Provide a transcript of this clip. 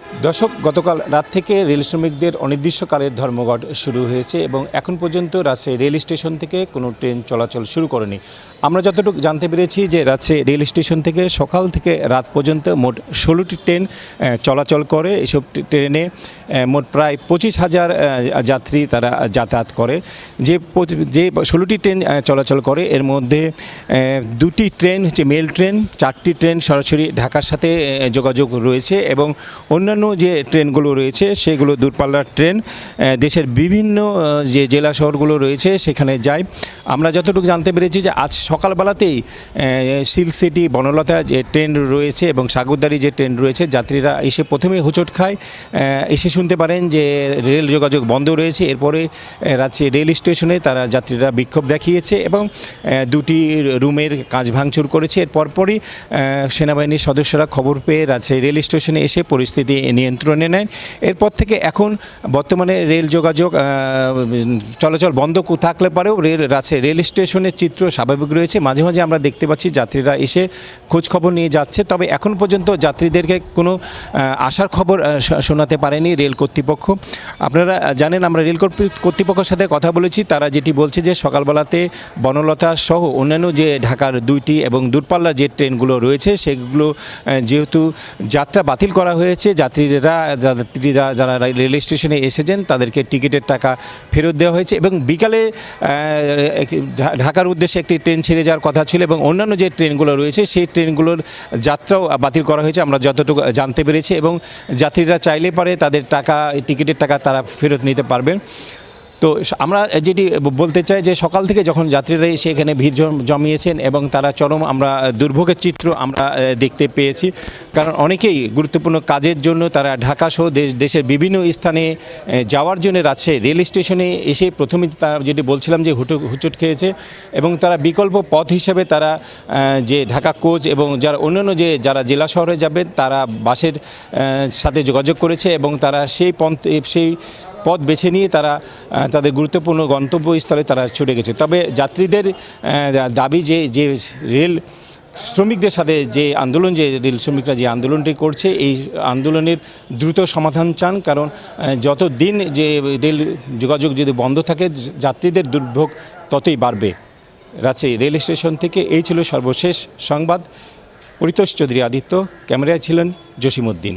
দর্শক, গতকাল রাত থেকে রেল শ্রমিকদের অনির্দিষ্টকালের ধর্মঘট শুরু হয়েছে এবং এখন পর্যন্ত রাজশাহী রেল স্টেশন থেকে কোনো ট্রেন চলাচল শুরু করেনি। আমরা যতটুকু জানতে পেরেছি যে রাজশাহী রেল স্টেশন থেকে সকাল থেকে রাত পর্যন্ত মোট 16টি ট্রেন চলাচল করে। এসব ট্রেনে মোট প্রায় 25,000 যাত্রী তারা যাতায়াত করে। যে 16টি ট্রেন চলাচল করে এর মধ্যে 2টি ট্রেন হচ্ছে মেল ট্রেন, 4টি ট্রেন সরাসরি ঢাকার সাথে যোগাযোগ রয়েছে এবং অন্যান্য যে ট্রেনগুলো রয়েছে সেগুলো দূরপাল্লার ট্রেন দেশের বিভিন্ন যে জেলা শহরগুলো রয়েছে সেখানে যায়। আমরা যতটুকু জানতে পেরেছি যে আজ সকালবেলাতেই সিল্ক সিটি বনলতা যে ট্রেন রয়েছে এবং সাগরদাড়ি যে ট্রেন রয়েছে যাত্রীরা এসে প্রথমেই হোঁচট খায়, এসে শুনতে পারেন যে রেল যোগাযোগ বন্ধ রয়েছে। এরপরে রাজশাহী রেল স্টেশনে তারা যাত্রীরা বিক্ষোভ দেখিয়েছে এবং 2টি রুমের কাঁচ ভাঙচুর করেছে। এর পরপরই সেনাবাহিনীর সদস্যরা খবর পেয়ে রাজশাহী রেল স্টেশনে এসে পরিস্থিতি নিয়ন্ত্রণে নেয়। এরপর থেকে এখন বর্তমানে রেল যোগাযোগ চলাচল বন্ধ থাকলে পরেও রাজশাহী রেল স্টেশনের চিত্র স্বাভাবিক রয়েছে। মাঝে মাঝে আমরা দেখতে পাচ্ছি যাত্রীরা এসে খোঁজ খবর নিয়ে যাচ্ছে, তবে এখন পর্যন্ত যাত্রীদেরকে কোনো আসার খবর শোনাতে পারেনি রেল কর্তৃপক্ষ। আপনারা জানেন, আমরা রেল কর্তৃপক্ষের সাথে কথা বলেছি, তারা যেটি বলছে যে সকালবেলাতে বনলতা সহ অন্যান্য যে ঢাকার 2টি এবং দূরপাল্লার যে ট্রেনগুলো রয়েছে সেগুলো যেহেতু যাত্রা বাতিল করা হয়েছে, যাত্রীরা যারা রেল স্টেশনে এসেছেন তাদেরকে টিকিটের টাকা ফেরত দেওয়া হয়েছে এবং বিকালে ঢাকার উদ্দেশ্যে একটি ট্রেন ছেড়ে যাওয়ার কথা ছিল এবং অন্যান্য যে ট্রেনগুলো রয়েছে সেই ট্রেনগুলোর যাত্রাও বাতিল করা হয়েছে আমরা যতটুকু জানতে পেরেছি এবং যাত্রীরা চাইলে পারে তাদের টাকা, টিকিটের টাকা তারা ফেরত নিতে পারবেন। তো আমরা যেটি বলতে চাই যে সকাল থেকে যখন যাত্রীরা এসে এখানে ভিড় জমিয়েছেন এবং তারা চরম আমরা দুর্ভোগের চিত্র আমরা দেখতে পেয়েছি, কারণ অনেকেই গুরুত্বপূর্ণ কাজের জন্য তারা ঢাকা সহ দেশের বিভিন্ন স্থানে যাওয়ার জন্য রাজশাহী রেল স্টেশনে এসে প্রথমে তারা যেটি বলছিলাম যে হুচট খেয়েছে এবং তারা বিকল্প পথ হিসেবে তারা যে ঢাকা কোচ এবং যারা অন্যান্য যারা জেলা শহরে যাবে তারা বাসের সাথে যোগাযোগ করেছে এবং তারা সেই পথ বেছে নিয়ে তারা তাদের গুরুত্বপূর্ণ গন্তব্যস্থলে তারা ছুটে গেছে। তবে যাত্রীদের দাবি যে রেল শ্রমিকদের সাথে যে আন্দোলন, যে রেল শ্রমিকরা যে আন্দোলনটি করছে এই আন্দোলনের দ্রুত সমাধান চান, কারণ যত দিন যে রেল যোগাযোগ যদি বন্ধ থাকে যাত্রীদের দুর্ভোগ ততই বাড়বে। রাজশাহী রেল স্টেশন থেকে এই ছিল সর্বশেষ সংবাদ। পরিতোষ চৌধুরী আদিত্য, ক্যামেরায় ছিলেন জসিমউদ্দিন।